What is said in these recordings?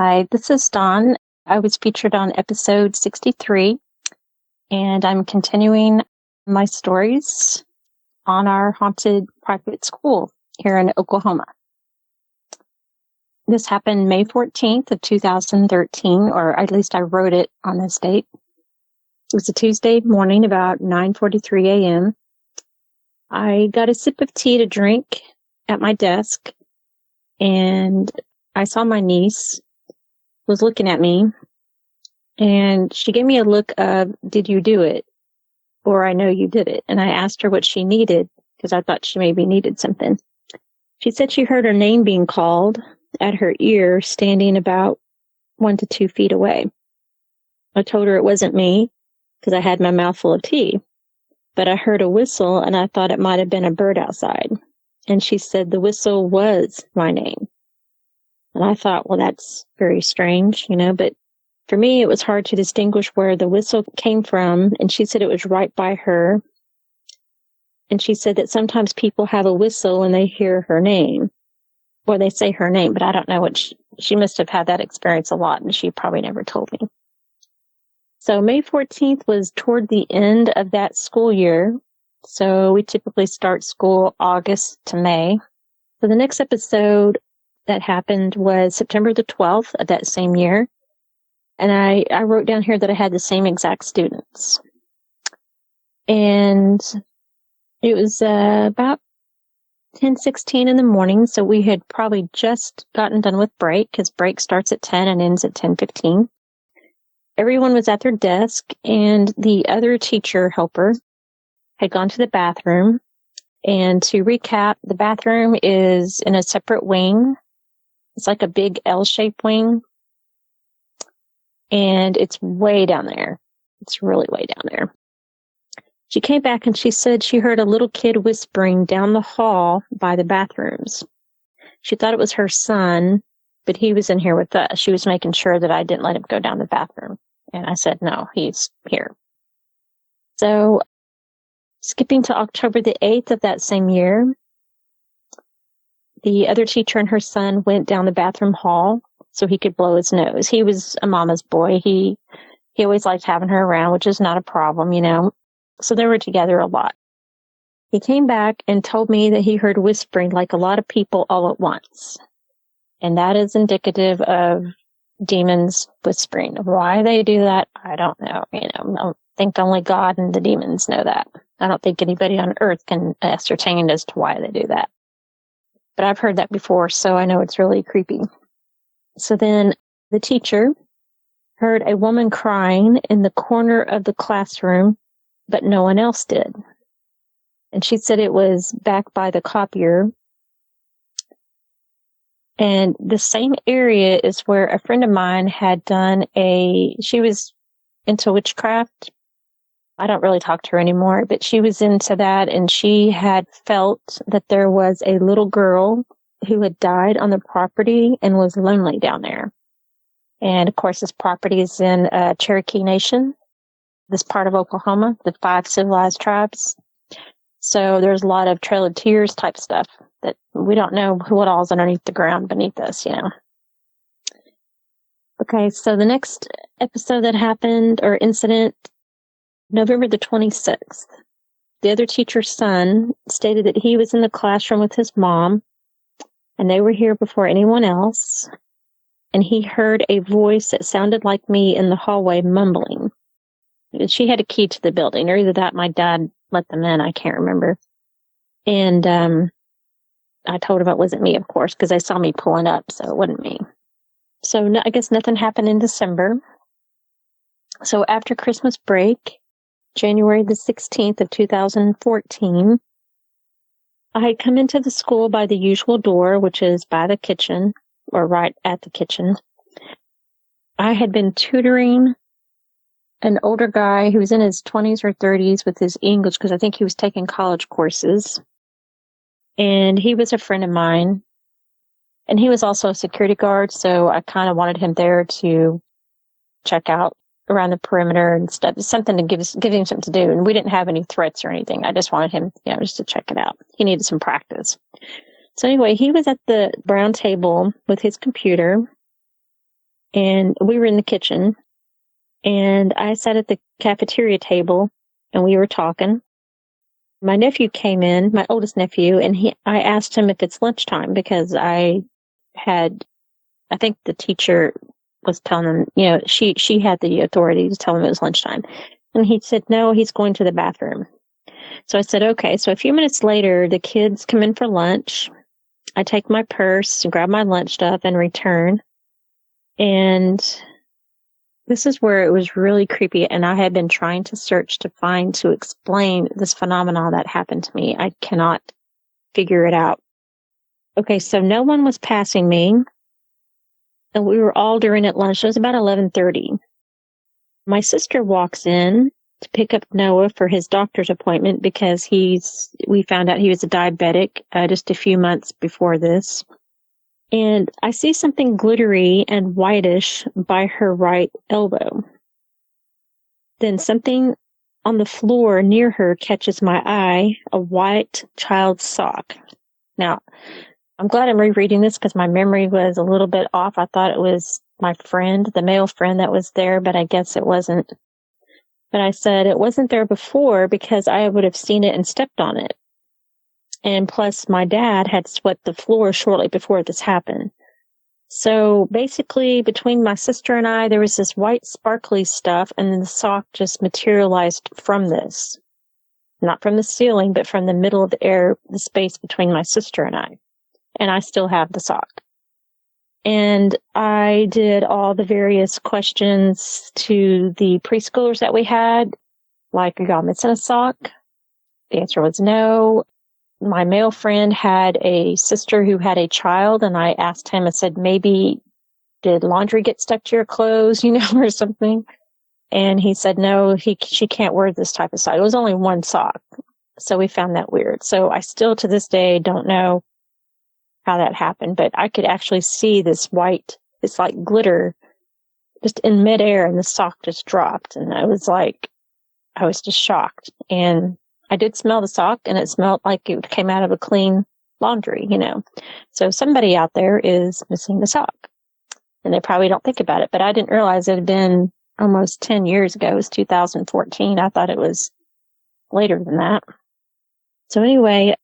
Hi, this is Dawn. I was featured on episode 63, and I'm continuing my stories on our haunted private school here in Oklahoma. This happened May 14th of 2013, or at least I wrote it on this date. It was a Tuesday morning about 9:43 a.m. I got a sip of tea to drink at my desk, and I saw my niece was looking at me, and she gave me a look of, "Did you do it?" Or, "I know you did it." And I asked her what she needed because I thought she maybe needed something. She said she heard her name being called at her ear, standing about 1 to 2 feet away. I told her it wasn't me because I had my mouth full of tea, but I heard a whistle and I thought it might have been a bird outside. And she said the whistle was my name. And I thought, well, that's very strange, but for me, it was hard to distinguish where the whistle came from. And she said it was right by her. And she said that sometimes people have a whistle when they hear her name, or they say her name, but I don't know what she must have had that experience a lot, and she probably never told me. So May 14th was toward the end of that school year. So we typically start school August to May. So the next episode that happened was September the 12th of that same year. And I wrote down here that I had the same exact students. And it was about 10:16 in the morning, so we had probably just gotten done with break, because break starts at 10 and ends at 10:15. Everyone was at their desk, and the other teacher helper had gone to the bathroom. And to recap, the bathroom is in a separate wing. It's like a big L-shaped wing, and it's way down there. It's really way down there. She came back and she said she heard a little kid whispering down the hall by the bathrooms. She thought it was her son, but he was in here with us. She was making sure that I didn't let him go down the bathroom. And I said, no, he's here. So skipping to October the 8th of that same year, the other teacher and her son went down the bathroom hall so he could blow his nose. He was a mama's boy. He always liked having her around, which is not a problem, So they were together a lot. He came back and told me that he heard whispering like a lot of people all at once. And that is indicative of demons whispering. Why they do that, I don't know. I don't think only God and the demons know that. I don't think anybody on earth can ascertain as to why they do that. But I've heard that before, so I know it's really creepy. So then the teacher heard a woman crying in the corner of the classroom, but no one else did. And she said it was back by the copier. And the same area is where a friend of mine had done she was into witchcraft. I don't really talk to her anymore, but she was into that, and she had felt that there was a little girl who had died on the property and was lonely down there. And of course, this property is in Cherokee Nation, this part of Oklahoma, the 5 civilized tribes. So there's a lot of Trail of Tears type stuff that we don't know what all's underneath the ground beneath us, Okay, so the next episode that happened, or incident, November the 26th. The other teacher's son stated that he was in the classroom with his mom, and they were here before anyone else. And he heard a voice that sounded like me in the hallway mumbling. She had a key to the building, or either that my dad let them in, I can't remember. And I told him it wasn't me, of course, because they saw me pulling up, so it wasn't me. So no, I guess nothing happened in December. So after Christmas break, January the 16th of 2014, I had come into the school by the usual door, which is by the kitchen, or right at the kitchen. I had been tutoring an older guy who was in his 20s or 30s with his English, because I think he was taking college courses. And he was a friend of mine. And he was also a security guard, so I kind of wanted him there to check out around the perimeter and stuff, something to give him something to do. And we didn't have any threats or anything. I just wanted him, just to check it out. He needed some practice. So anyway, he was at the brown table with his computer, and we were in the kitchen, and I sat at the cafeteria table, and we were talking. My nephew came in, my oldest nephew, and I asked him if it's lunchtime because I think the teacher was telling him, she had the authority to tell him it was lunchtime. And he said, no, he's going to the bathroom. So I said, okay. So a few minutes later, the kids come in for lunch. I take my purse and grab my lunch stuff and return. And this is where it was really creepy. And I had been trying to search to explain this phenomenon that happened to me. I cannot figure it out. Okay. So no one was passing me. And we were all during at lunch. It was about 11:30. My sister walks in to pick up Noah for his doctor's appointment because we found out he was a diabetic just a few months before this. And I see something glittery and whitish by her right elbow. Then something on the floor near her catches my eye, a white child's sock. Now, I'm glad I'm rereading this because my memory was a little bit off. I thought it was my friend, the male friend that was there, but I guess it wasn't. But I said it wasn't there before because I would have seen it and stepped on it. And plus, my dad had swept the floor shortly before this happened. So basically, between my sister and I, there was this white sparkly stuff, and then the sock just materialized from this. Not from the ceiling, but from the middle of the space between my sister and I. And I still have the sock. And I did all the various questions to the preschoolers that we had, like, are y'all missing a sock? The answer was no. My male friend had a sister who had a child, and I asked him, I said, maybe did laundry get stuck to your clothes, or something? And he said, no, she can't wear this type of sock. It was only one sock. So we found that weird. So I still to this day don't know how that happened, but I could actually see this like glitter just in midair, and the sock just dropped. And I was just shocked. And I did smell the sock, and it smelled like it came out of a clean laundry, So somebody out there is missing the sock, and they probably don't think about it, but I didn't realize it had been almost 10 years ago. It was 2014. I thought it was later than that. So anyway,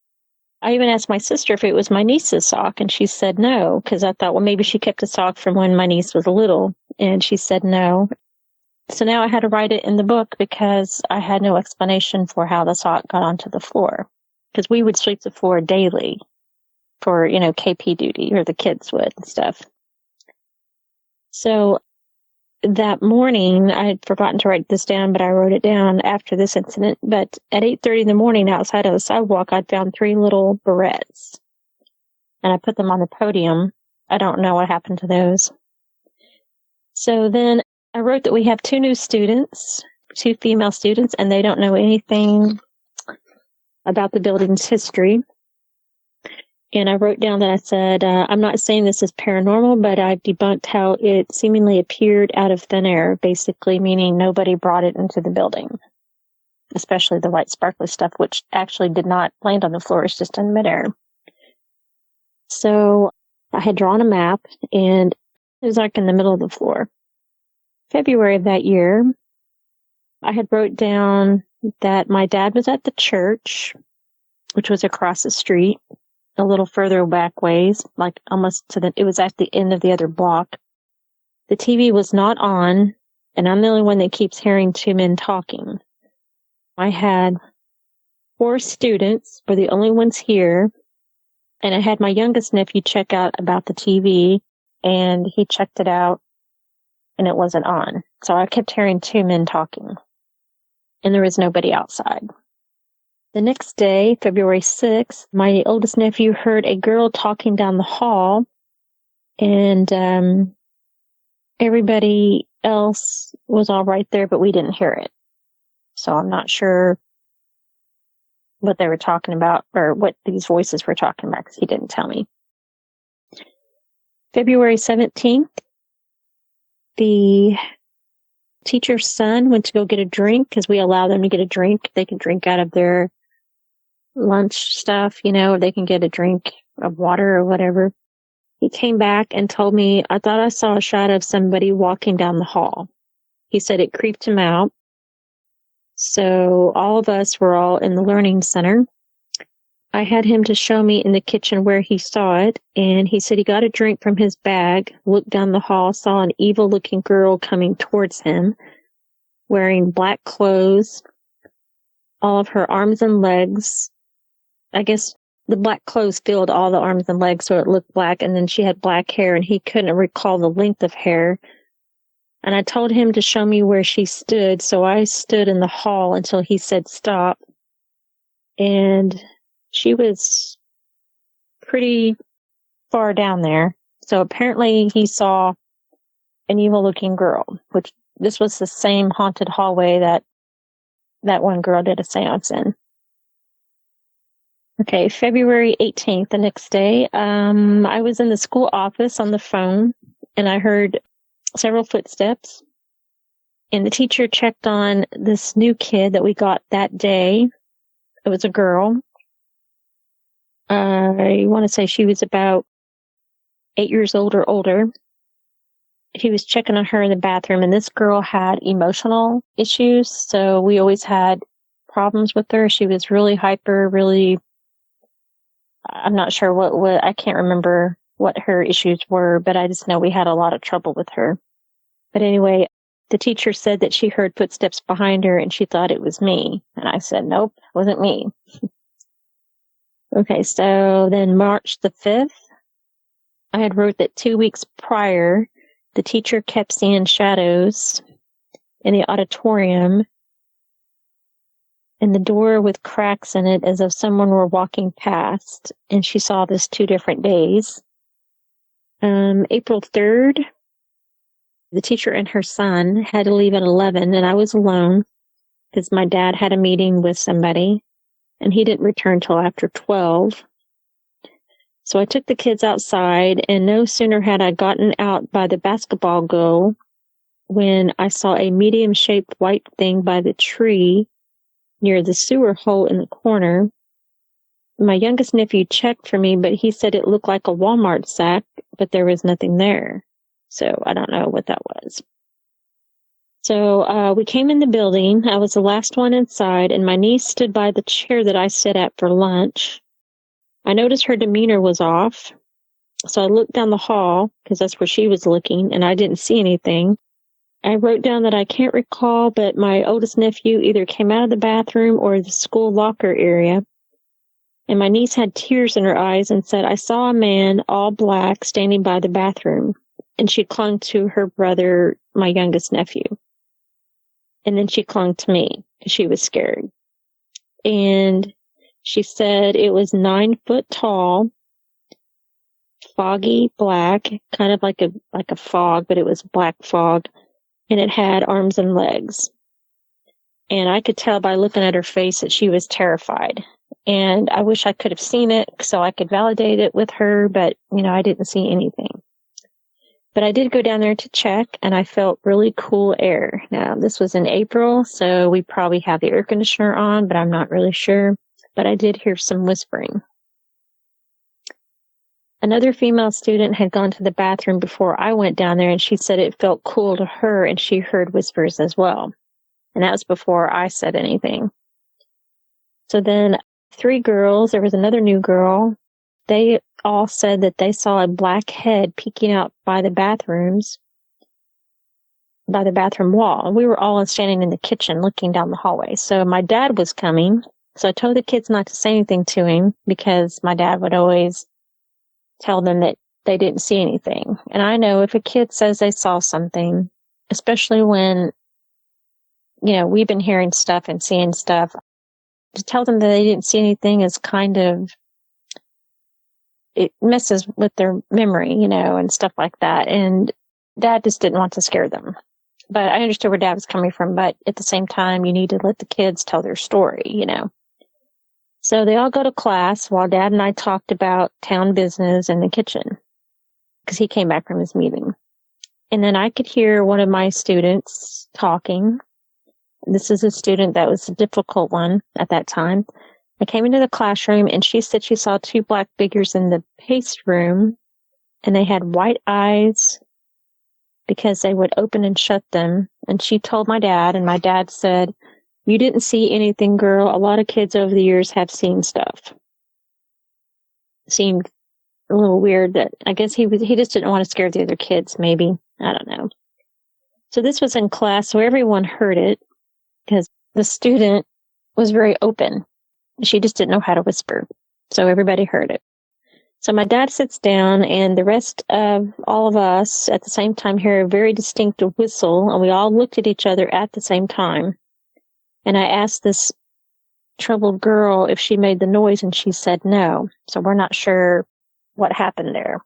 I even asked my sister if it was my niece's sock, and she said no, because I thought, well, maybe she kept a sock from when my niece was little, and she said no. So now I had to write it in the book because I had no explanation for how the sock got onto the floor, because we would sweep the floor daily for, KP duty, or the kids would and stuff. So that morning, I had forgotten to write this down, but I wrote it down after this incident. But at 8:30 in the morning, outside of the sidewalk, I'd found 3 little barrettes, and I put them on the podium. I don't know what happened to those. So then I wrote that we have 2 new students, 2 female students, and they don't know anything about the building's history. And I wrote down that I said, I'm not saying this is paranormal, but I've debunked how it seemingly appeared out of thin air, basically meaning nobody brought it into the building, especially the white sparkly stuff, which actually did not land on the floor. It's just in midair. So I had drawn a map, and it was like in the middle of the floor. February of that year, I had wrote down that my dad was at the church, which was across the street, a little further back ways, like almost it was at the end of the other block. The TV was not on, and I'm the only one that keeps hearing 2 men talking. I had 4 students, were the only ones here, and I had my youngest nephew check out about the TV, and he checked it out, and it wasn't on. So I kept hearing 2 men talking, and there was nobody outside. The next day, February 6th, my oldest nephew heard a girl talking down the hall, and everybody else was all right there, but we didn't hear it. So I'm not sure what they were talking about or what these voices were talking about because he didn't tell me. February 17th, the teacher's son went to go get a drink because we allow them to get a drink. They can drink out of their lunch stuff, they can get a drink of water or whatever. He came back and told me, I thought I saw a shadow of somebody walking down the hall. He said it creeped him out. So all of us were all in the learning center. I had him to show me in the kitchen where he saw it, and he said he got a drink from his bag, looked down the hall, saw an evil-looking girl coming towards him, wearing black clothes, all of her arms and legs. I guess the black clothes filled all the arms and legs, so it looked black, and then she had black hair, and he couldn't recall the length of hair. And I told him to show me where she stood, so I stood in the hall until he said stop. And she was pretty far down there. So apparently he saw an evil-looking girl, which this was the same haunted hallway that one girl did a seance in. Okay, February 18th, the next day, I was in the school office on the phone, and I heard several footsteps. And the teacher checked on this new kid that we got that day. It was a girl. I want to say she was about 8 years old or older. He was checking on her in the bathroom, and this girl had emotional issues, so we always had problems with her. She was really hyper, really, I'm not sure what I can't remember what her issues were, but I just know we had a lot of trouble with her. But anyway, the teacher said that she heard footsteps behind her and she thought it was me. And I said, nope, it wasn't me. Okay, so then March the 5th, I had wrote that 2 weeks prior, the teacher kept seeing shadows in the auditorium and the door with cracks in it as if someone were walking past. And she saw this 2 different days. April 3rd, the teacher and her son had to leave at 11, and I was alone because my dad had a meeting with somebody, and he didn't return till after 12. So I took the kids outside, and no sooner had I gotten out by the basketball goal when I saw a medium-shaped white thing by the tree near the sewer hole in the corner. My youngest nephew checked for me, but he said it looked like a Walmart sack, but there was nothing there. So I don't know what that was. So we came in the building. I was the last one inside, and my niece stood by the chair that I sat at for lunch. I noticed her demeanor was off, so I looked down the hall, because that's where she was looking, and I didn't see anything. I wrote down that I can't recall, but my oldest nephew either came out of the bathroom or the school locker area. And my niece had tears in her eyes and said, I saw a man, all black, standing by the bathroom. And she clung to her brother, my youngest nephew. And then she clung to me because she was scared. And she said it was 9 foot tall, foggy black, kind of like a fog, but it was black fog. And it had arms and legs. And I could tell by looking at her face that she was terrified. And I wish I could have seen it so I could validate it with her, but, I didn't see anything. But I did go down there to check, and I felt really cool air. Now, this was in April, so we probably have the air conditioner on, but I'm not really sure. But I did hear some whispering. Another female student had gone to the bathroom before I went down there, and she said it felt cool to her, and she heard whispers as well. And that was before I said anything. So then 3 girls, there was another new girl. They all said that they saw a black head peeking out by the bathrooms, by the bathroom wall. And we were all standing in the kitchen looking down the hallway. So my dad was coming. So I told the kids not to say anything to him because my dad would always tell them that they didn't see anything. And I know if a kid says they saw something, especially when, we've been hearing stuff and seeing stuff, to tell them that they didn't see anything is kind of, it messes with their memory, and stuff like that. And Dad just didn't want to scare them. But I understood where Dad was coming from. But at the same time, you need to let the kids tell their story, So they all go to class while Dad and I talked about town business in the kitchen because he came back from his meeting. And then I could hear one of my students talking. This is a student that was a difficult one at that time. I came into the classroom and she said she saw 2 black figures in the paste room and they had white eyes because they would open and shut them. And she told my dad, and my dad said, "You didn't see anything, girl. A lot of kids over the years have seen stuff." Seemed a little weird that I guess he just didn't want to scare the other kids, maybe. I don't know. So this was in class, so everyone heard it because the student was very open. She just didn't know how to whisper. So everybody heard it. So my dad sits down, and the rest of all of us at the same time hear a very distinct whistle, and we all looked at each other at the same time. And I asked this troubled girl if she made the noise, and she said no. So we're not sure what happened there.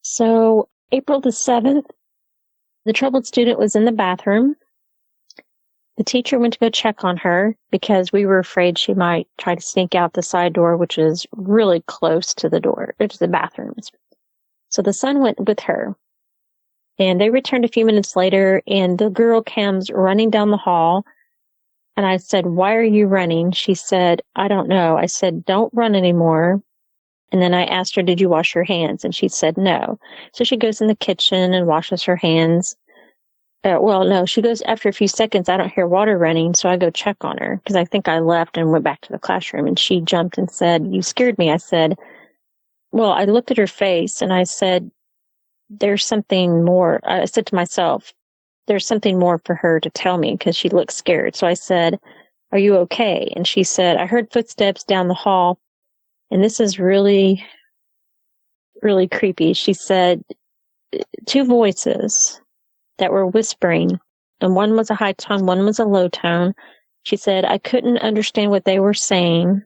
So April the 7th, the troubled student was in the bathroom. The teacher went to go check on her because we were afraid she might try to sneak out the side door, which is really close to the door, to the bathrooms. So the son went with her, and they returned a few minutes later, and the girl comes running down the hall. And I said, "Why are you running?" She said, "I don't know." I said, "Don't run anymore." And then I asked her, "Did you wash your hands?" And she said, "No." So she goes in the kitchen and washes her hands. No, she goes after a few seconds. I don't hear water running, so I go check on her because I think I left and went back to the classroom. And she jumped and said, "You scared me." I said, well, I looked at her face and I said, "There's something more." I said to myself, "There's something more for her to tell me," because she looked scared. So I said, "Are you okay?" And she said, "I heard footsteps down the hall." And this is really, really creepy. She said, two voices that were whispering, and one was a high tone, one was a low tone. She said, "I couldn't understand what they were saying."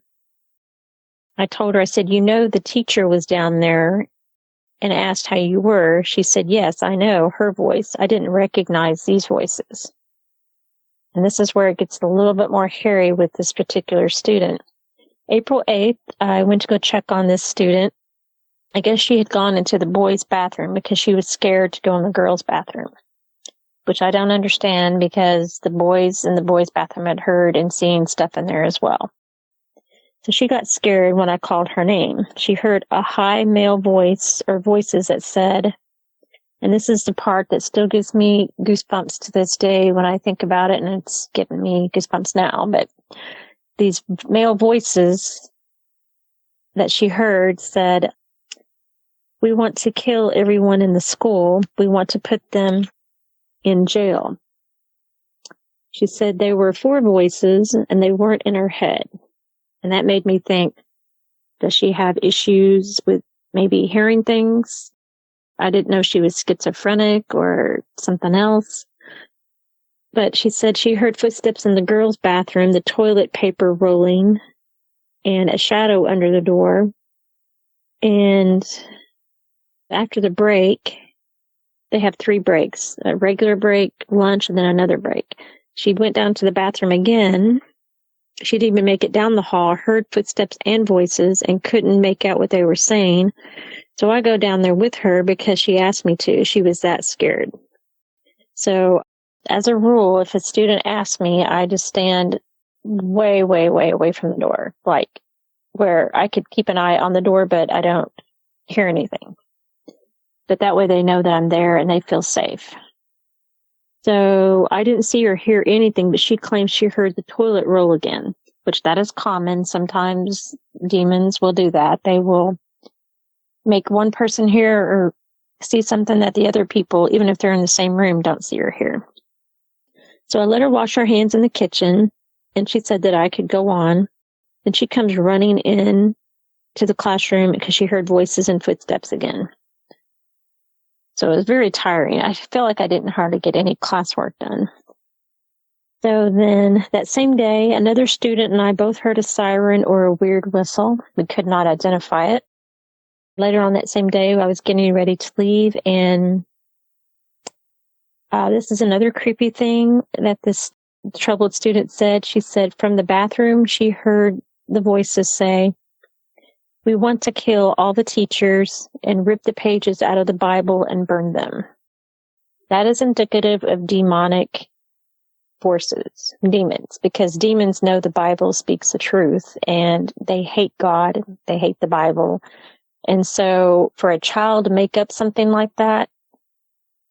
I told her, I said, "The teacher was down there and asked how you were." She said, "Yes, I know her voice. I didn't recognize these voices." And this is where it gets a little bit more hairy with this particular student. April 8th, I went to go check on this student. I guess she had gone into the boys' bathroom because she was scared to go in the girls' bathroom, which I don't understand because the boys in the boys' bathroom had heard and seen stuff in there as well. So she got scared when I called her name. She heard a high male voice or voices that said, and this is the part that still gives me goosebumps to this day when I think about it, and it's giving me goosebumps now, but these male voices that she heard said, "We want to kill everyone in the school. We want to put them in jail." She said they were four voices and they weren't in her head. And that made me think, does she have issues with maybe hearing things? I didn't know she was schizophrenic or something else. But she said she heard footsteps in the girls' bathroom, the toilet paper rolling, and a shadow under the door. And after the break, they have 3 breaks, a regular break, lunch, and then another break. She went down to the bathroom again. She didn't even make it down the hall, heard footsteps and voices, and couldn't make out what they were saying. So I go down there with her because she asked me to. She was that scared. So as a rule, if a student asks me, I just stand way, way, way away from the door, like where I could keep an eye on the door, but I don't hear anything. But that way they know that I'm there and they feel safe. So I didn't see or hear anything, but she claims she heard the toilet roll again, which that is common. Sometimes demons will do that. They will make one person hear or see something that the other people, even if they're in the same room, don't see or hear. So I let her wash her hands in the kitchen, and she said that I could go on. Then she comes running in to the classroom because she heard voices and footsteps again. So it was very tiring. I felt like I didn't hardly get any classwork done. So then that same day, another student and I both heard a siren or a weird whistle. We could not identify it. Later on that same day, I was getting ready to leave, and this is another creepy thing that this troubled student said. She said from the bathroom, she heard the voices say, "We want to kill all the teachers and rip the pages out of the Bible and burn them." That is indicative of demonic forces, demons, because demons know the Bible speaks the truth and they hate God, they hate the Bible, And so for a child to make up something like that,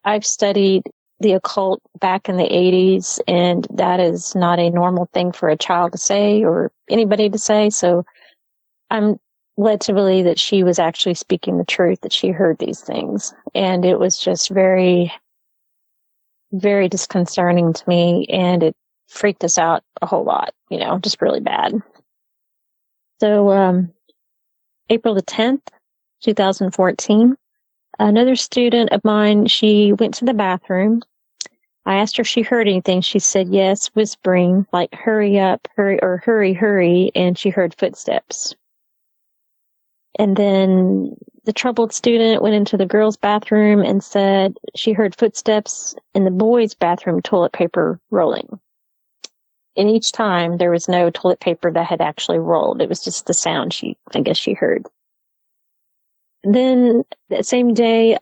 I've studied the occult back in the 80s, and that is not a normal thing for a child to say or anybody to say. So I'm led to believe that she was actually speaking the truth, that she heard these things. And it was just very, very disconcerting to me, and it freaked us out a whole lot, just really bad. So April the 10th, 2014, another student of mine, she went to the bathroom. I asked her if she heard anything. She said yes, whispering, like, hurry up, hurry, or hurry, hurry, and she heard footsteps. And then the troubled student went into the girls' bathroom and said she heard footsteps in the boys' bathroom toilet paper rolling. And each time there was no toilet paper that had actually rolled. It was just the sound I guess she heard. Then that same day,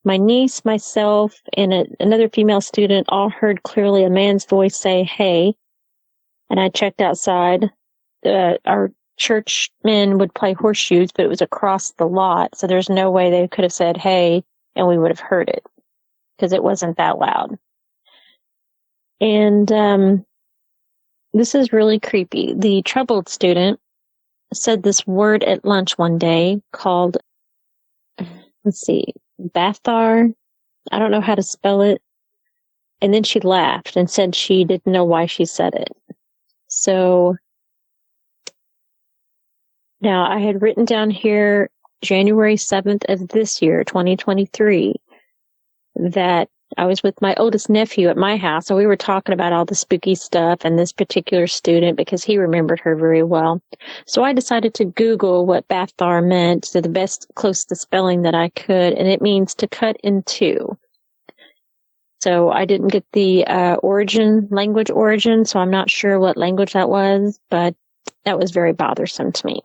my niece, myself, and another female student all heard clearly a man's voice say, hey. And I checked outside. Our churchmen would play horseshoes, but it was across the lot. So there's no way they could have said, hey, and we would have heard it because it wasn't that loud. And this is really creepy. The troubled student said this word at lunch one day called, Bathar. I don't know how to spell it. And then she laughed and said she didn't know why she said it. So now I had written down here January 7th of this year, 2023, that I was with my oldest nephew at my house, and we were talking about all the spooky stuff and this particular student because he remembered her very well. So I decided to Google what Bathar meant to the best close to spelling that I could, and it means to cut in two. So I didn't get the language origin, so I'm not sure what language that was, but that was very bothersome to me.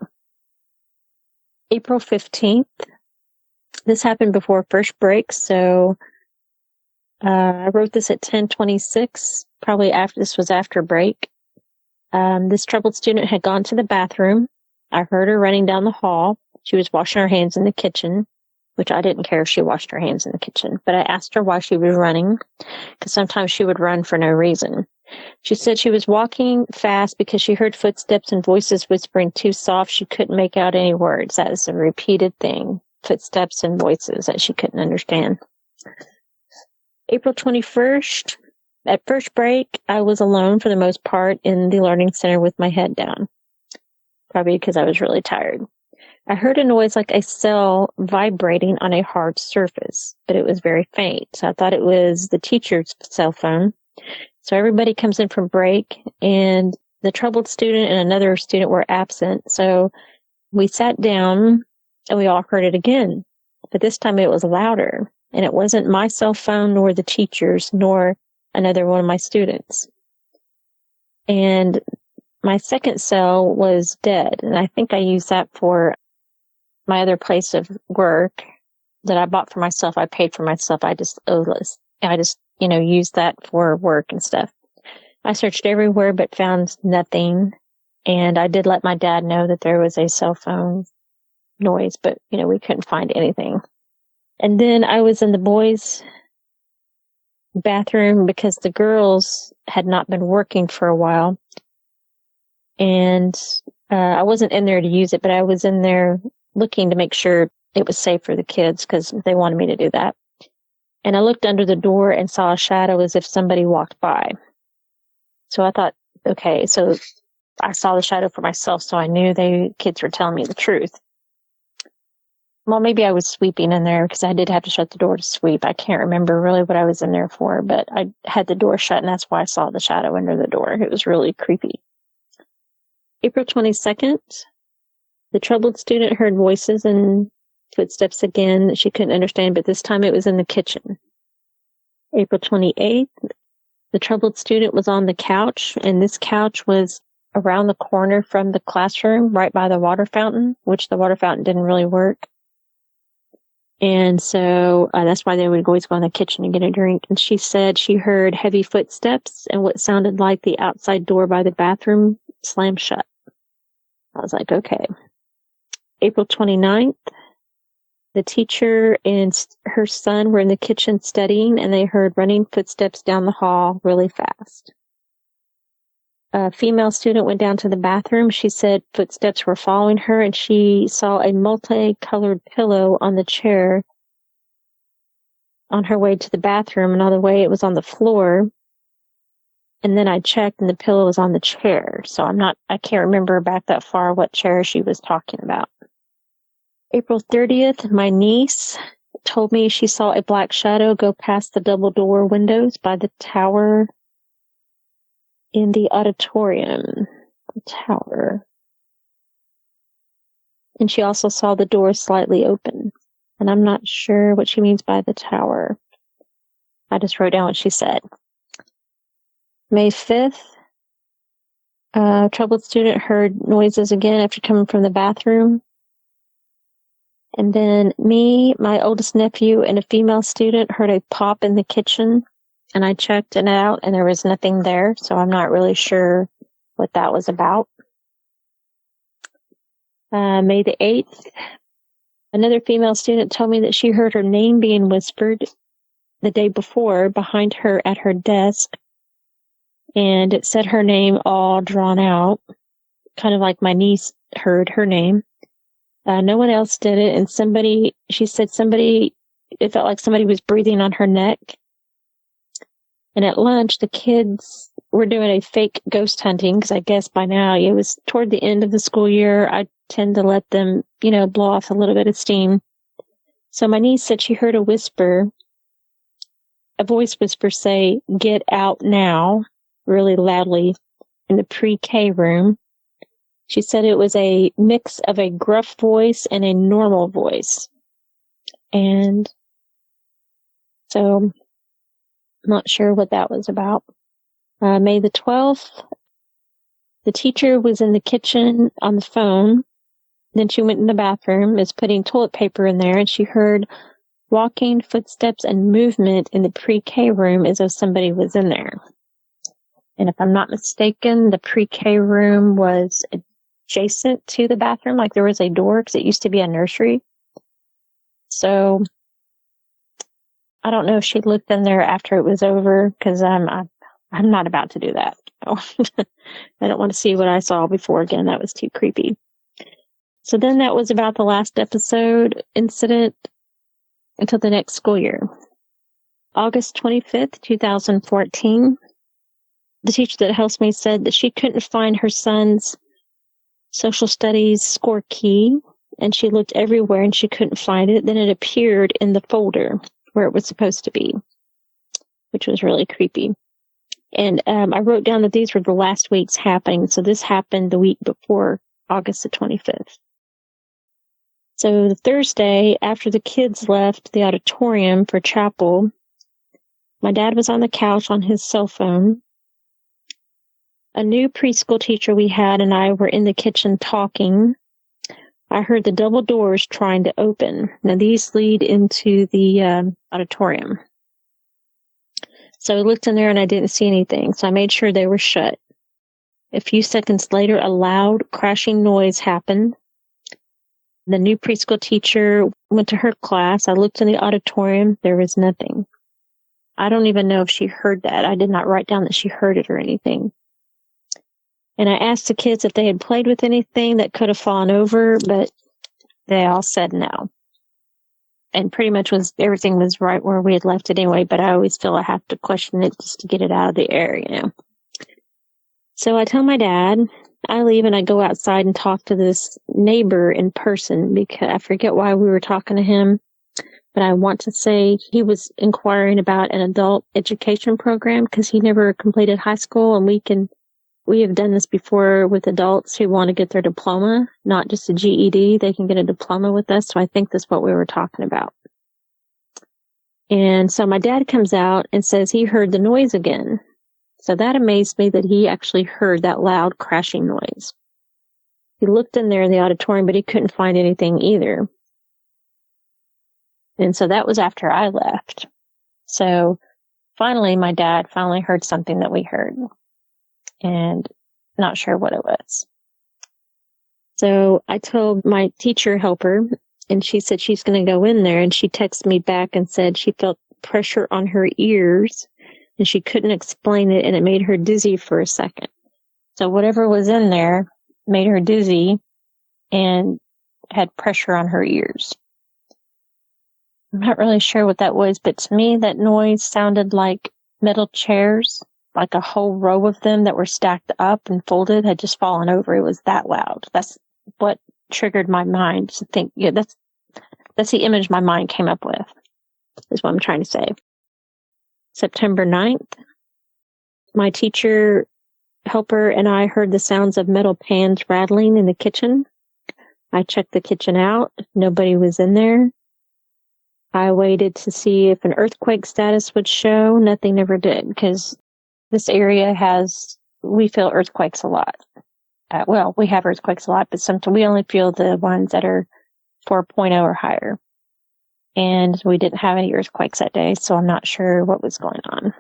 April 15th. This happened before first break, so I wrote this at 10:26, probably after break. This troubled student had gone to the bathroom. I heard her running down the hall. She was washing her hands in the kitchen, which I didn't care if she washed her hands in the kitchen, but I asked her why she was running, because sometimes she would run for no reason. She said she was walking fast because she heard footsteps and voices whispering too soft she couldn't make out any words. That is a repeated thing, footsteps and voices that she couldn't understand. April 21st, at first break, I was alone for the most part in the learning center with my head down, probably because I was really tired. I heard a noise like a cell vibrating on a hard surface, but it was very faint, so I thought it was the teacher's cell phone. So everybody comes in from break, and the troubled student and another student were absent, so we sat down, and we all heard it again, but this time it was louder. And it wasn't my cell phone, nor the teacher's, nor another one of my students. And my second cell was dead. And I think I used that for my other place of work that I bought for myself. I paid for myself. I just used that for work and stuff. I searched everywhere, but found nothing. And I did let my dad know that there was a cell phone noise, but, we couldn't find anything. And then I was in the boys' bathroom because the girls had not been working for a while. And I wasn't in there to use it, but I was in there looking to make sure it was safe for the kids because they wanted me to do that. And I looked under the door and saw a shadow as if somebody walked by. So I thought, okay, so I saw the shadow for myself, so I knew the kids were telling me the truth. Well, maybe I was sweeping in there because I did have to shut the door to sweep. I can't remember really what I was in there for, but I had the door shut, and that's why I saw the shadow under the door. It was really creepy. April 22nd, the troubled student heard voices and footsteps again that she couldn't understand, but this time it was in the kitchen. April 28th, the troubled student was on the couch, and this couch was around the corner from the classroom, right by the water fountain, which the water fountain didn't really work. And so that's why they would always go in the kitchen and get a drink. And she said she heard heavy footsteps and what sounded like the outside door by the bathroom slam shut. I was like, okay. April 29th, The teacher and her son were in the kitchen studying, and they heard running footsteps down the hall really fast. A female student went down to the bathroom. She said footsteps were following her, and she saw a multicolored pillow on the chair on her way to the bathroom. And on the way, it was on the floor. And then I checked, and the pillow was on the chair. So I can't remember back that far what chair she was talking about. April 30th, my niece told me she saw a black shadow go past the double door windows by the tower in the auditorium. The tower. And she also saw the door slightly open. And I'm not sure what she means by the tower. I just wrote down what she said. May 5th, a troubled student heard noises again after coming from the bathroom. And then me, my oldest nephew, and a female student heard a pop in the kitchen. And I checked it out, and there was nothing there. So I'm not really sure what that was about. May the 8th, another female student told me that she heard her name being whispered the day before behind her at her desk. And it said her name all drawn out, kind of like my niece heard her name. No one else did it, and she said it felt like somebody was breathing on her neck. And at lunch, the kids were doing a fake ghost hunting, because I guess by now it was toward the end of the school year. I tend to let them, blow off a little bit of steam. So my niece said she heard a voice whisper say, "Get out now," really loudly in the pre-K room. She said it was a mix of a gruff voice and a normal voice. And so I'm not sure what that was about. May the 12th, the teacher was in the kitchen on the phone. Then she went in the bathroom, is putting toilet paper in there, and she heard walking, footsteps, and movement in the pre-K room as though somebody was in there. And if I'm not mistaken, the pre-K room was adjacent to the bathroom, like there was a door, because it used to be a nursery. So I don't know if she looked in there after it was over, because I'm not about to do that. I don't want to see what I saw before again. That was too creepy. So then that was about the last incident until the next school year. August 25th, 2014, the teacher that helps me said that she couldn't find her son's social studies score key, and she looked everywhere and she couldn't find it. Then it appeared in the folder where it was supposed to be, which was really creepy. And I wrote down that these were the last weeks happening. So this happened the week before August the 25th. So the Thursday, after the kids left the auditorium for chapel, my dad was on the couch on his cell phone. A new preschool teacher we had and I were in the kitchen talking. I heard the double doors trying to open. Now these lead into the auditorium. So I looked in there and I didn't see anything, so I made sure they were shut. A few seconds later, a loud crashing noise happened. The new preschool teacher went to her class. I looked in the auditorium. There was nothing. I don't even know if she heard that. I did not write down that she heard it or anything. And I asked the kids if they had played with anything that could have fallen over, but they all said no. And pretty much everything was right where we had left it anyway, but I always feel I have to question it just to get it out of the air, So I tell my dad, I leave and I go outside and talk to this neighbor in person, because I forget why we were talking to him, but I want to say he was inquiring about an adult education program, because he never completed high school, and we have done this before with adults who want to get their diploma, not just a GED. They can get a diploma with us. So I think that's what we were talking about. And so my dad comes out and says he heard the noise again. So that amazed me that he actually heard that loud crashing noise. He looked in there in the auditorium, but he couldn't find anything either. And so that was after I left. So finally, my dad finally heard something that we heard. And not sure what it was. So I told my teacher helper And she said she's going to go in there. And she texted me back and said she felt pressure on her ears and she couldn't explain it. And it made her dizzy for a second. So whatever was in there made her dizzy and had pressure on her ears. I'm not really sure what that was, but to me, that noise sounded like metal chairs, like a whole row of them that were stacked up and folded had just fallen over. It was that loud. That's what triggered my mind to think, yeah, that's the image my mind came up with, is what I'm trying to say. September 9th, my teacher helper and I heard the sounds of metal pans rattling in the kitchen. I checked the kitchen out. Nobody was in there. I waited to see if an earthquake status would show. Nothing ever did, because this area we feel earthquakes a lot. Well, we have earthquakes a lot, but sometimes we only feel the ones that are 4.0 or higher. And we didn't have any earthquakes that day, so I'm not sure what was going on.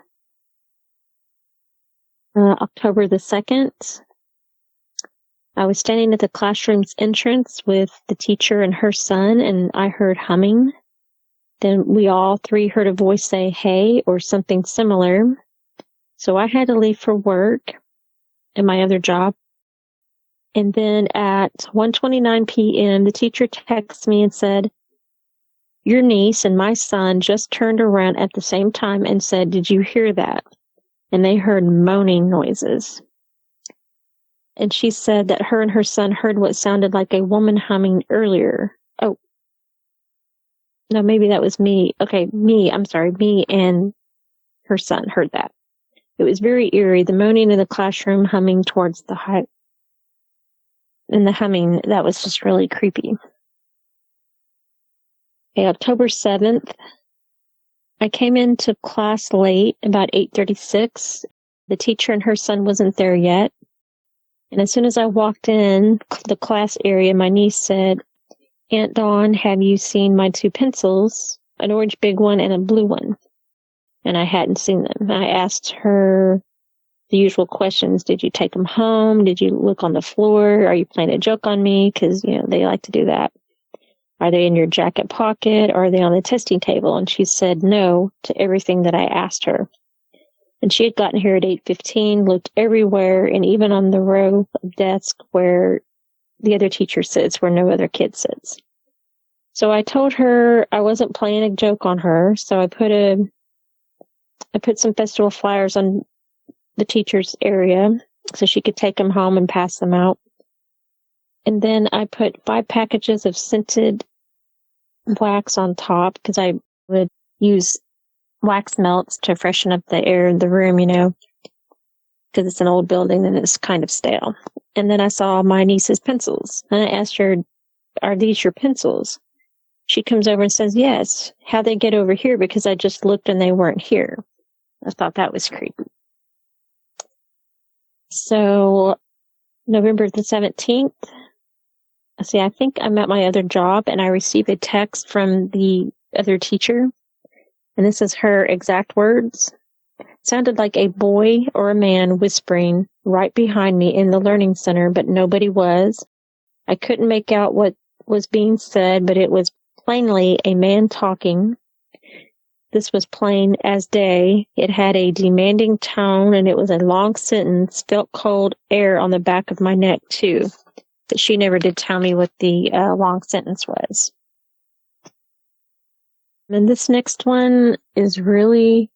October the 2nd, I was standing at the classroom's entrance with the teacher and her son, and I heard humming. Then we all three heard a voice say, "Hey," or something similar. So I had to leave for work in my other job. And then at 1:29 p.m., the teacher texted me and said, "Your niece and my son just turned around at the same time and said, 'Did you hear that?' And they heard moaning noises." And she said that her and her son heard what sounded like a woman humming earlier. Oh, no, maybe that was me. Okay, me and her son heard that. It was very eerie, the moaning in the classroom, humming towards the height. And the humming, that was just really creepy. Okay, October 7th, I came into class late, about 8:36. The teacher and her son wasn't there yet. And as soon as I walked in the class area, my niece said, "Aunt Dawn, have you seen my two pencils? An orange big one and a blue one." And I hadn't seen them. I asked her the usual questions. Did you take them home? Did you look on the floor? Are you playing a joke on me? Because, they like to do that. Are they in your jacket pocket? Or are they on the testing table? And she said no to everything that I asked her. And she had gotten here at 8:15, looked everywhere, and even on the row of desks where the other teacher sits, where no other kid sits. So I told her I wasn't playing a joke on her. So I put some festival flyers on the teacher's area so she could take them home and pass them out. And then I put 5 packages of scented wax on top, because I would use wax melts to freshen up the air in the room, because it's an old building and it's kind of stale. And then I saw my niece's pencils. And I asked her, "Are these your pencils?" She comes over and says, "Yes." "How'd they get over here? Because I just looked and they weren't here." I thought that was creepy. So November the 17th, I think I'm at my other job and I received a text from the other teacher. And this is her exact words. It sounded like a boy or a man whispering right behind me in the learning center, but nobody was. I couldn't make out what was being said, but it was plainly a man talking. This was plain as day. It had a demanding tone, and it was a long sentence. Felt cold air on the back of my neck, too. But she never did tell me what the long sentence was. And this next one is really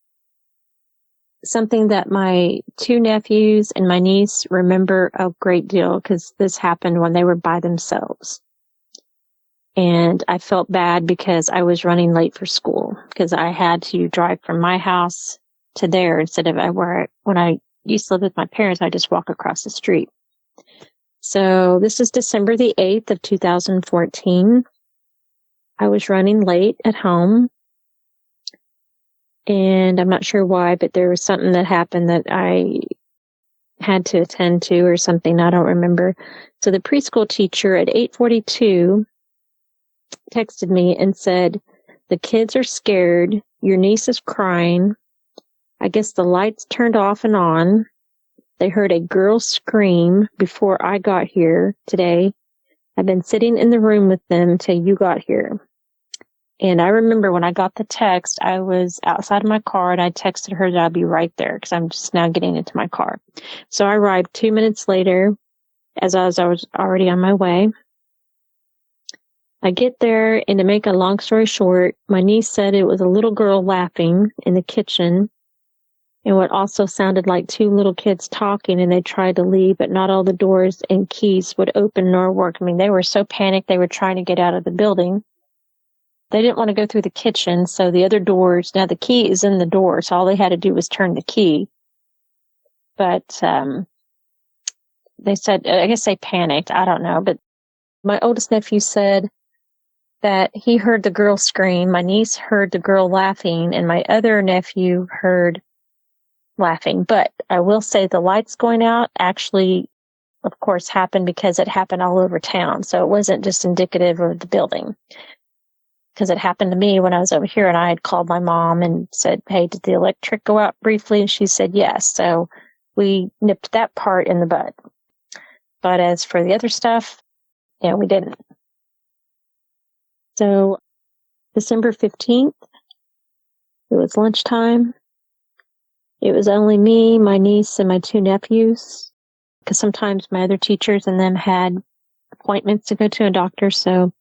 something that my 2 nephews and my niece remember a great deal, because this happened when they were by themselves. And I felt bad because I was running late for school, because I had to drive from my house to there instead of when I used to live with my parents, I just walk across the street. So this is December the 8th of 2014. I was running late at home, and I'm not sure why, but there was something that happened that I had to attend to or something. I don't remember. So the preschool teacher at 8:42 texted me and said, "The kids are scared. Your niece is crying. I guess the lights turned off and on. They heard a girl scream before I got here today, I've been sitting in the room with them till you got here. And I remember when I got the text, I was outside of my car and I texted her that I'd be right there because I'm just now getting into my car. So I arrived 2 minutes later as I was already on my way. I get there, and to make a long story short, my niece said it was a little girl laughing in the kitchen and what also sounded like two little kids talking, and they tried to leave, but not all the doors and keys would open nor work. I mean, they were so panicked they were trying to get out of the building. They didn't want to go through the kitchen, so the other doors, now the key is in the door, so all they had to do was turn the key. But they said, I guess they panicked, I don't know. But my oldest nephew said that he heard the girl scream, my niece heard the girl laughing, and my other nephew heard laughing. But I will say the lights going out actually, of course, happened because it happened all over town. So it wasn't just indicative of the building. Because it happened to me when I was over here, and I had called my mom and said, hey, did the electric go out briefly? And she said yes. So we nipped that part in the bud. But as for the other stuff, yeah, we didn't. So December 15th, it was lunchtime. It was only me, my niece, and my two nephews, because sometimes my other teachers and them had appointments to go to a doctor. So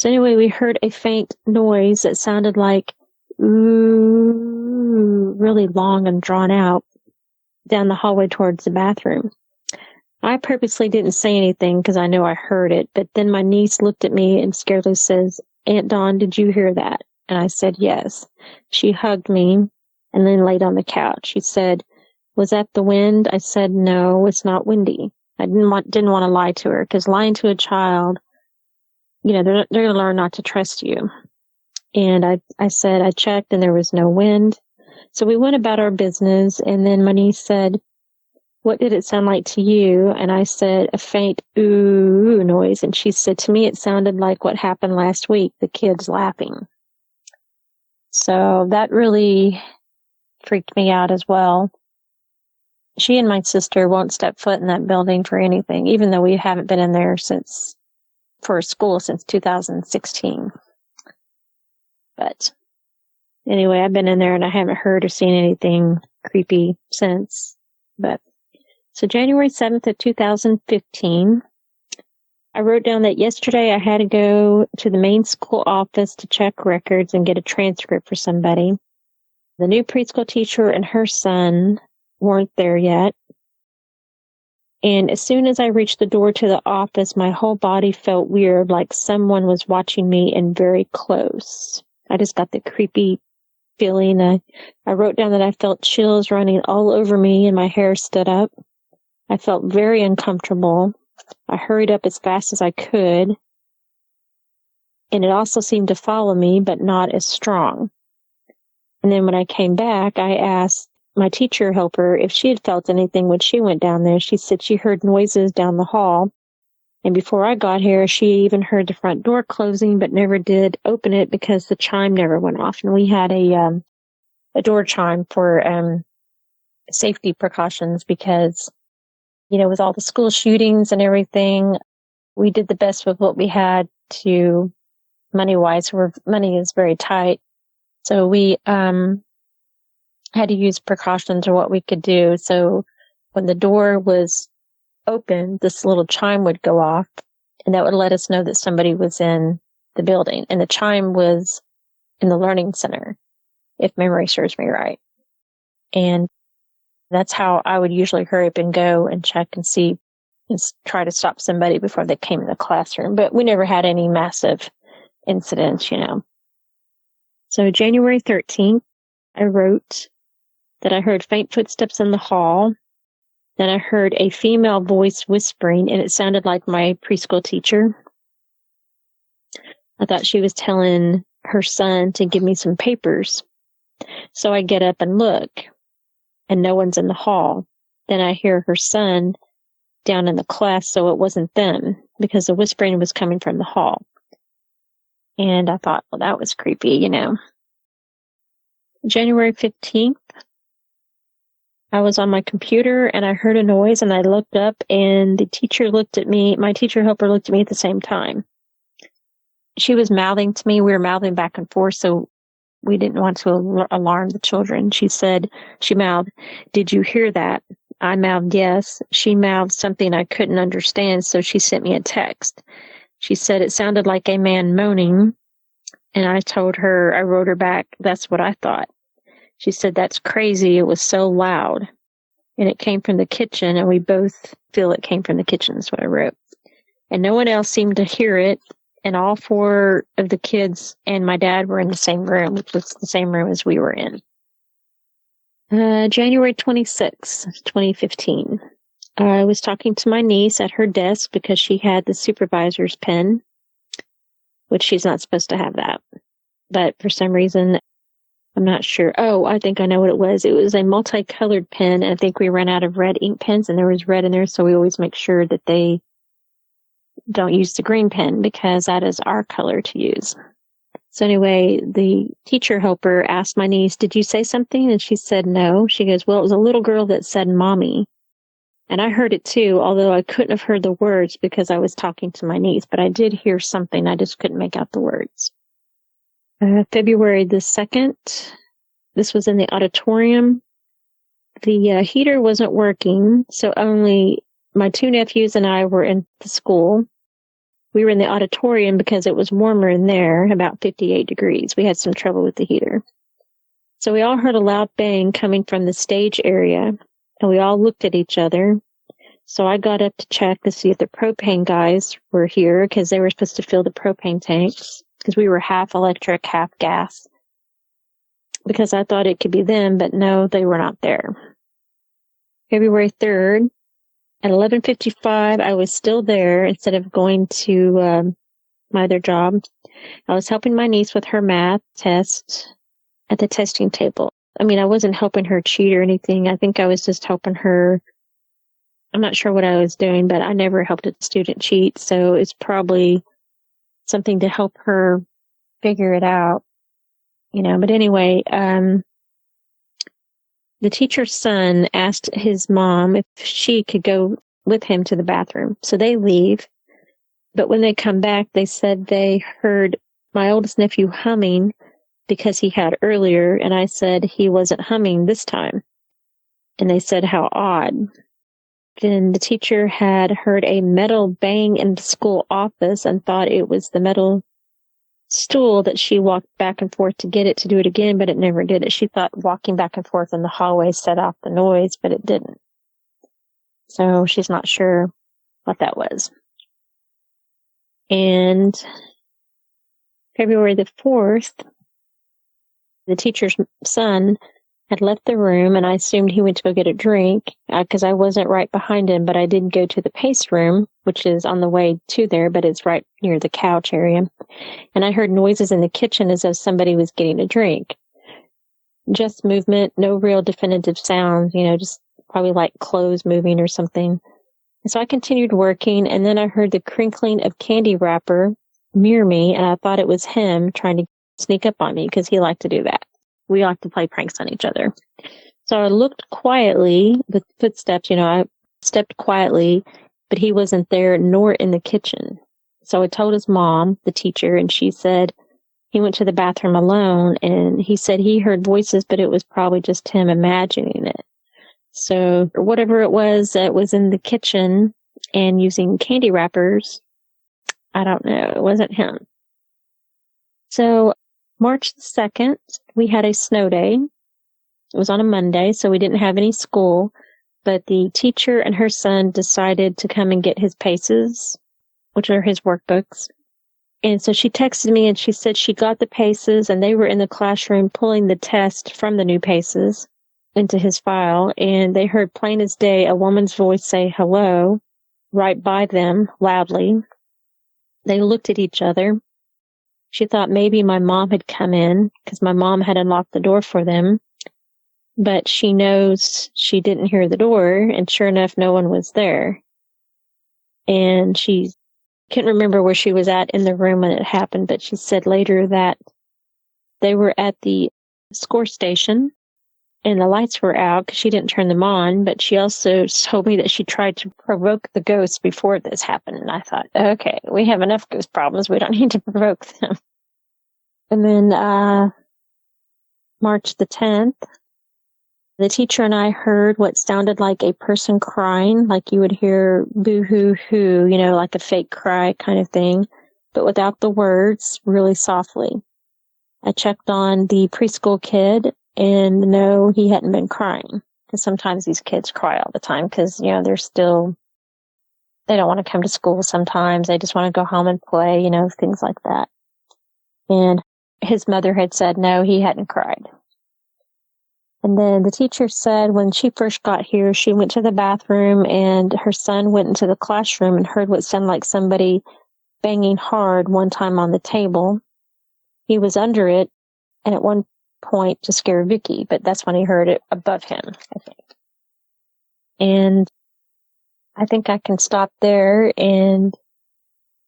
anyway, we heard a faint noise that sounded like ooh, really long and drawn out down the hallway towards the bathroom. I purposely didn't say anything because I know I heard it, but then my niece looked at me and scaredly says, Aunt Dawn, did you hear that? And I said, yes. She hugged me and then laid on the couch. She said, was that the wind? I said, no, it's not windy. I didn't want to lie to her, because lying to a child, they're going to learn not to trust you. And I said, I checked and there was no wind. So we went about our business, and then my niece said, what did it sound like to you? And I said, a faint ooh noise. And she said, to me, it sounded like what happened last week, the kids laughing. So that really freaked me out as well. She and my sister won't step foot in that building for anything, even though we haven't been in there for school since 2016. But anyway, I've been in there and I haven't heard or seen anything creepy since. But so January 7th of 2015, I wrote down that yesterday I had to go to the main school office to check records and get a transcript for somebody. The new preschool teacher and her son weren't there yet. And as soon as I reached the door to the office, my whole body felt weird, like someone was watching me and very close. I just got the creepy feeling. I wrote down that I felt chills running all over me and my hair stood up. I felt very uncomfortable. I hurried up as fast as I could. And it also seemed to follow me, but not as strong. And then when I came back, I asked my teacher helper if she had felt anything when she went down there. She said she heard noises down the hall. And before I got here, she even heard the front door closing, but never did open it because the chime never went off. And we had a door chime for safety precautions because, with all the school shootings and everything, we did the best with what we had to money-wise. Money is very tight. So we had to use precautions or what we could do. So when the door was open, this little chime would go off, and that would let us know that somebody was in the building. And the chime was in the learning center, if memory serves me right. And that's how I would usually hurry up and go and check and see and try to stop somebody before they came in the classroom. But we never had any massive incidents, So January 13th, I wrote that I heard faint footsteps in the hall. Then I heard a female voice whispering, and it sounded like my preschool teacher. I thought she was telling her son to give me some papers. So I get up and look, and no one's in the hall. Then I hear her son down in the class, so it wasn't them, because the whispering was coming from the hall. And I thought, well, that was creepy, January 15th, I was on my computer and I heard a noise and I looked up and the teacher looked at me. My teacher helper looked at me at the same time. She was mouthing to me. We were mouthing back and forth, so we didn't want to alarm the children. She mouthed, "Did you hear that?" I mouthed, "Yes." She mouthed something I couldn't understand, so she sent me a text. She said it sounded like a man moaning, and I wrote her back, "That's what I thought." She said, "That's crazy. It was so loud." And it came from the kitchen, and we both feel it came from the kitchen, is what I wrote. And no one else seemed to hear it, and all four of the kids and my dad were in the same room, which was the same room as we were in. January 26, 2015. I was talking to my niece at her desk because she had the supervisor's pen, which she's not supposed to have that. But for some reason, I'm not sure. Oh, I think I know what it was. It was a multicolored pen, and I think we ran out of red ink pens, and there was red in there, so we always make sure that they don't use the green pen because that is our color to use. So anyway, the teacher helper asked my niece, "Did you say something?" And she said no. She goes, "Well, it was a little girl that said mommy." And I heard it too, although I couldn't have heard the words because I was talking to my niece, but I did hear something. I just couldn't make out the words. February the 2nd, this was in the auditorium. The heater wasn't working, so only my two nephews and I were in the school. We were in the auditorium because it was warmer in there, about 58 degrees. We had some trouble with the heater. So we all heard a loud bang coming from the stage area, and we all looked at each other. So I got up to check to see if the propane guys were here because they were supposed to fill the propane tanks because we were half electric, half gas. Because I thought it could be them, but no, they were not there. February 3rd, at 11:55, I was still there instead of going to my other job. I was helping my niece with her math test at the testing table. I mean, I wasn't helping her cheat or anything. I think I was just helping her. I'm not sure what I was doing, but I never helped a student cheat, so it's probably something to help her figure it out, But anyway, the teacher's son asked his mom if she could go with him to the bathroom. So they leave. But when they come back, they said they heard my oldest nephew humming because he had earlier. And I said he wasn't humming this time. And they said, how odd. Then the teacher had heard a metal bang in the school office and thought it was the metal stool that she walked back and forth to get it to do it again, but it never did it. She thought walking back and forth in the hallway set off the noise, but it didn't. So she's not sure what that was. And February the 4th, the teacher's son had left the room, and I assumed he went to go get a drink because I wasn't right behind him, but I did go to the pace room, which is on the way to there, but it's right near the couch area. And I heard noises in the kitchen as if somebody was getting a drink. Just movement, no real definitive sound, just probably like clothes moving or something. And so I continued working, and then I heard the crinkling of candy wrapper near me, and I thought it was him trying to sneak up on me because he liked to do that. We like to play pranks on each other. So I looked quietly with footsteps, I stepped quietly, but he wasn't there nor in the kitchen. So I told his mom, the teacher, and she said he went to the bathroom alone, and he said he heard voices, but it was probably just him imagining it. So whatever it was in the kitchen and using candy wrappers, I don't know, it wasn't him. So March the 2nd, we had a snow day. It was on a Monday, so we didn't have any school, but the teacher and her son decided to come and get his paces, which are his workbooks. And so she texted me and she said she got the paces and they were in the classroom pulling the test from the new paces into his file, and they heard plain as day a woman's voice say hello right by them loudly. They looked at each other. She thought maybe my mom had come in because my mom had unlocked the door for them, but she knows she didn't hear the door, and sure enough, no one was there. And she couldn't remember where she was at in the room when it happened, but she said later that they were at the score station, and the lights were out because she didn't turn them on, but she also told me that she tried to provoke the ghosts before this happened. And I thought, okay, we have enough ghost problems. We don't need to provoke them. And then March the 10th, the teacher and I heard what sounded like a person crying, like you would hear boo-hoo-hoo, like a fake cry kind of thing, but without the words, really softly. I checked on the preschool kid, and no, he hadn't been crying. Because sometimes these kids cry all the time because, they don't want to come to school sometimes. They just want to go home and play, things like that. And his mother had said, no, he hadn't cried. And then the teacher said when she first got here, she went to the bathroom and her son went into the classroom and heard what sounded like somebody banging hard one time on the table. He was under it, and at one point to scare Vicky, but that's when he heard it above him, I think. And I think I can stop there and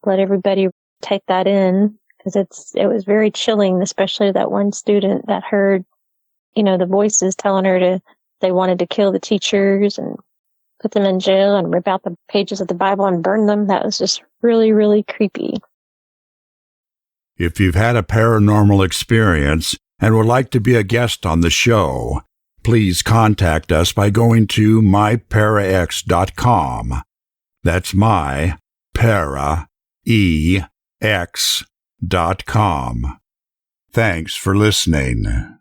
let everybody take that in, because it was very chilling, especially that one student that heard the voices telling her they wanted to kill the teachers and put them in jail and rip out the pages of the Bible and burn them. That was just really, really creepy. If you've had a paranormal experience and would like to be a guest on the show, please contact us by going to myparax.com. That's myparaex.com. Thanks for listening.